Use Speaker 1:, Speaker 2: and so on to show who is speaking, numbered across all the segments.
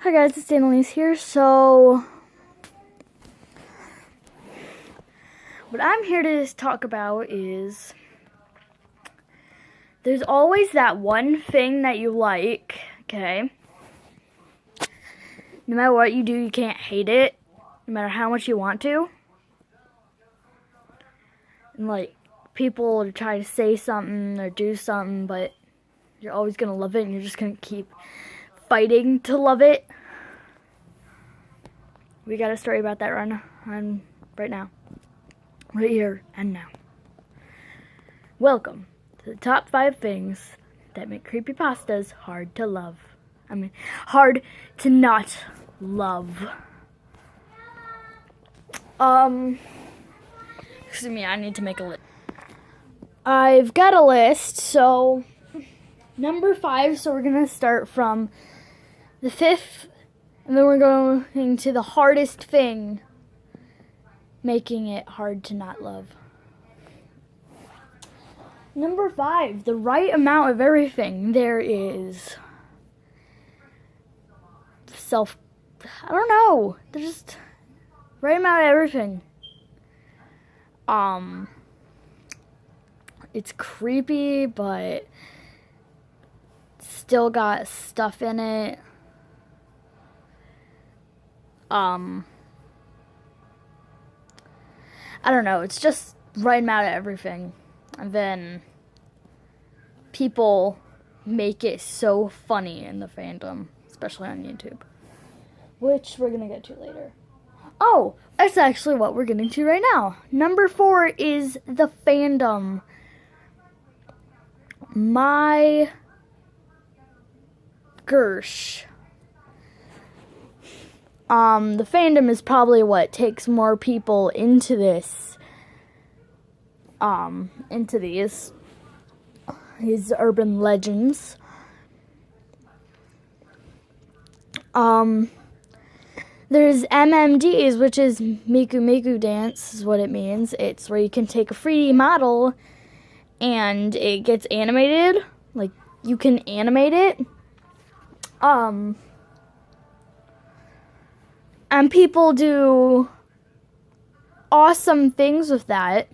Speaker 1: Hi guys, it's Annalise here. So, what I'm here to talk about is there's always that one thing that you like, okay? No matter what you do, you can't hate it, no matter how much you want to. And like, people try to say something or do something, but you're always gonna love it and you're just gonna keep fighting to love it. We got a story about that right now. Right here and now. Welcome to the top 5 things that make creepypastas hard to love. Hard to not love. Excuse me, I need to make a list. I've got a list, so number 5, so we're gonna start from the 5th, and then we're going to the hardest thing, making it hard to not love. Number 5, the right amount of everything. There is I don't know. There's just right amount of everything. It's creepy, but still got stuff in it. I don't know. It's just right amount of everything. And then people make it so funny in the fandom, especially on YouTube, which we're going to get to later. Oh, that's actually what we're getting to right now. Number 4 is the fandom. My gosh. The fandom is probably what takes more people into this, into these urban legends. There's MMDs, which is Miku Miku dance, is what it means. It's where you can take a 3D model and it gets animated. Like, you can animate it. And people do awesome things with that.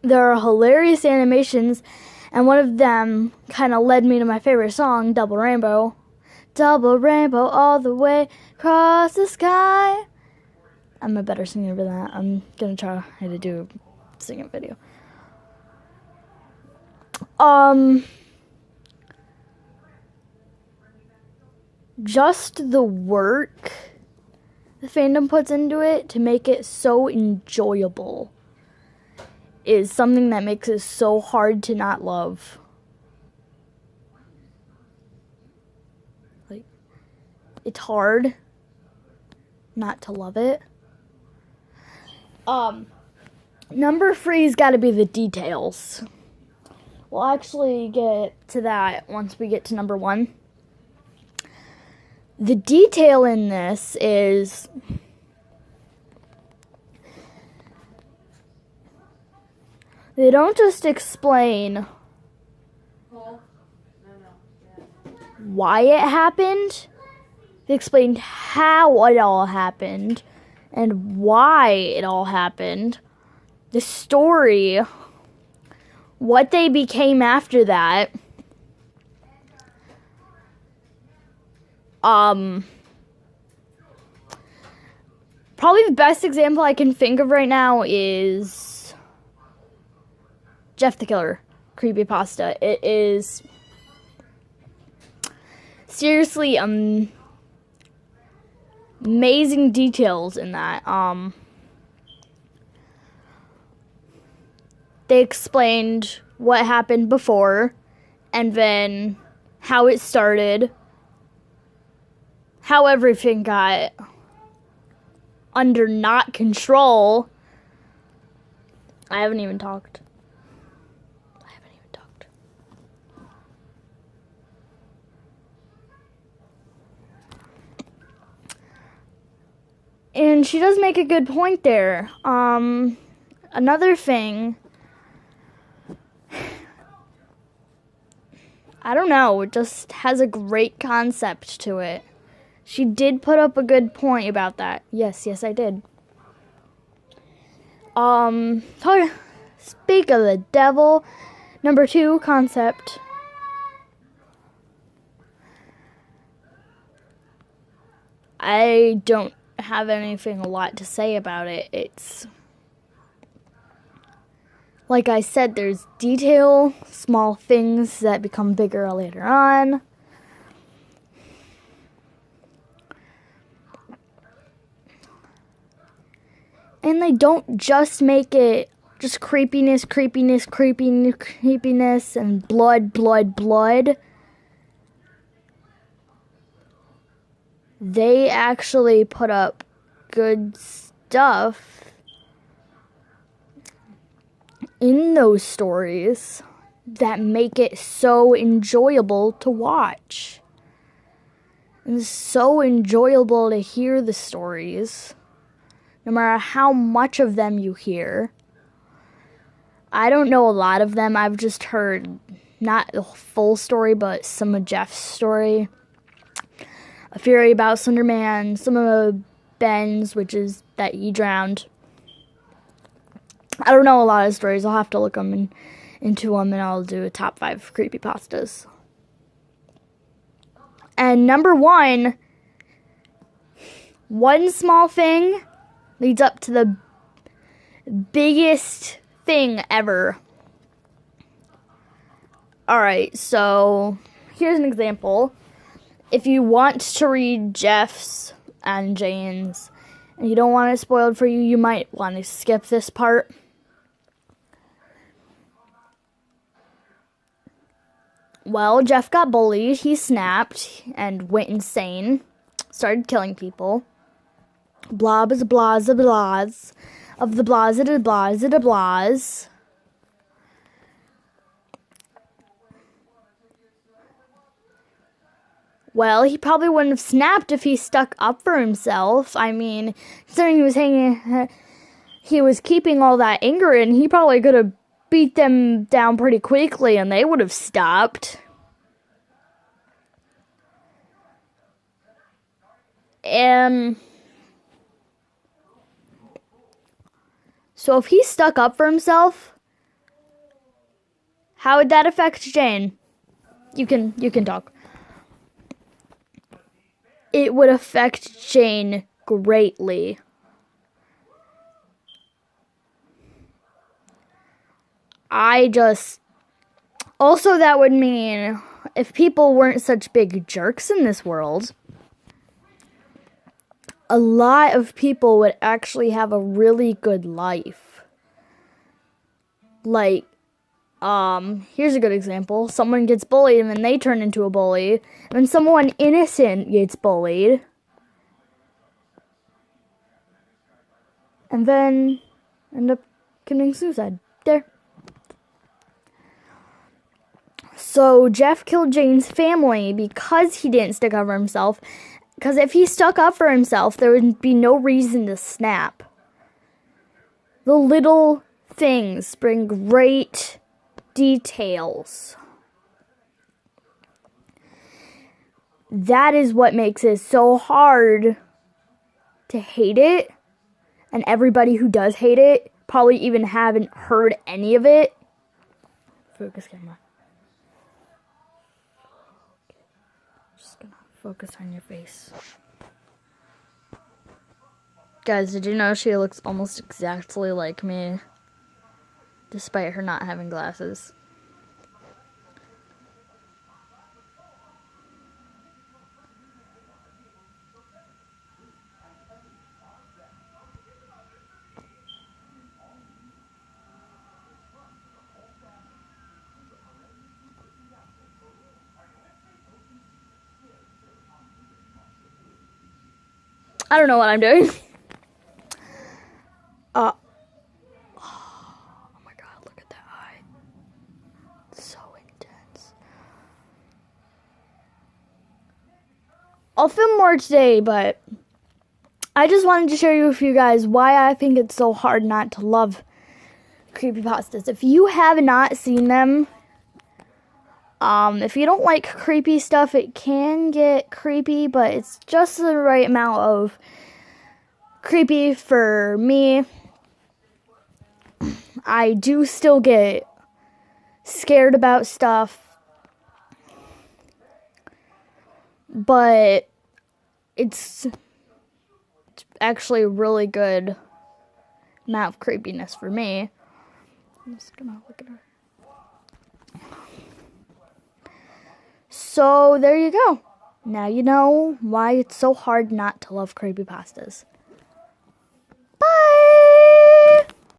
Speaker 1: There are hilarious animations, and one of them kind of led me to my favorite song, Double Rainbow. Double rainbow all the way across the sky. I'm a better singer than that. I'm gonna try to do a singing video. Just the work the fandom puts into it to make it so enjoyable is something that makes it so hard to not love. Like, it's hard not to love it. Number 3's got to be the details. We'll actually get to that once we get to number 1. The detail in this is they don't just explain why it happened. They explained how it all happened and why it all happened. The story, what they became after that. Probably the best example I can think of right now is Jeff the Killer creepypasta. It is seriously amazing details in that. They explained what happened before and then how it started. How everything got under not control. I haven't even talked. And she does make a good point there. Another thing, I don't know, it just has a great concept to it. She did put up a good point about that. Yes, I did. Speak of the devil. Number 2 concept. I don't have anything a lot to say about it. It's like I said, there's detail, small things that become bigger later on. And they don't just make it just creepiness, and blood. They actually put up good stuff in those stories that make it so enjoyable to watch. And so enjoyable to hear the stories, no matter how much of them you hear. I don't know a lot of them. I've just heard not the full story, but some of Jeff's story. A theory about Slenderman, some of Ben's, which is that he drowned. I don't know a lot of stories. I'll have to look into them, and I'll do a top 5 creepypastas. And number 1, one small thing leads up to the biggest thing ever. Alright, so here's an example. If you want to read Jeff's and Jane's, and you don't want it spoiled for you, you might want to skip this part. Well, Jeff got bullied, he snapped, and went insane. Started killing people. Blah, blah, blah, blah, blah, of the blahs, blahs, blahs. Well, he probably wouldn't have snapped if he stuck up for himself. I mean, considering he was keeping all that anger in, he probably could have beat them down pretty quickly and they would have stopped. So if he stuck up for himself, how would that affect Jane? You can talk. It would affect Jane greatly. Also, that would mean if people weren't such big jerks in this world, a lot of people would actually have a really good life. Like, here's a good example. Someone gets bullied and then they turn into a bully. And then someone innocent gets bullied. And then end up committing suicide. There. So Jeff killed Jane's family because he didn't stick up for himself. Because if he stuck up for himself, there would be no reason to snap. The little things bring great details. That is what makes it so hard to hate it. And everybody who does hate it probably even haven't heard any of it. Focus camera. Just gonna focus on your face. Guys, did you know she looks almost exactly like me? Despite her not having glasses. I don't know what I'm doing. Oh my god, look at that eye. So intense. I'll film more today, but I just wanted to share with you guys why I think it's so hard not to love creepypastas. If you have not seen them, If you don't like creepy stuff, it can get creepy, but it's just the right amount of creepy for me. I do still get scared about stuff, but it's actually a really good amount of creepiness for me. I'm just gonna look at her. So there you go. Now you know why it's so hard not to love creepypastas.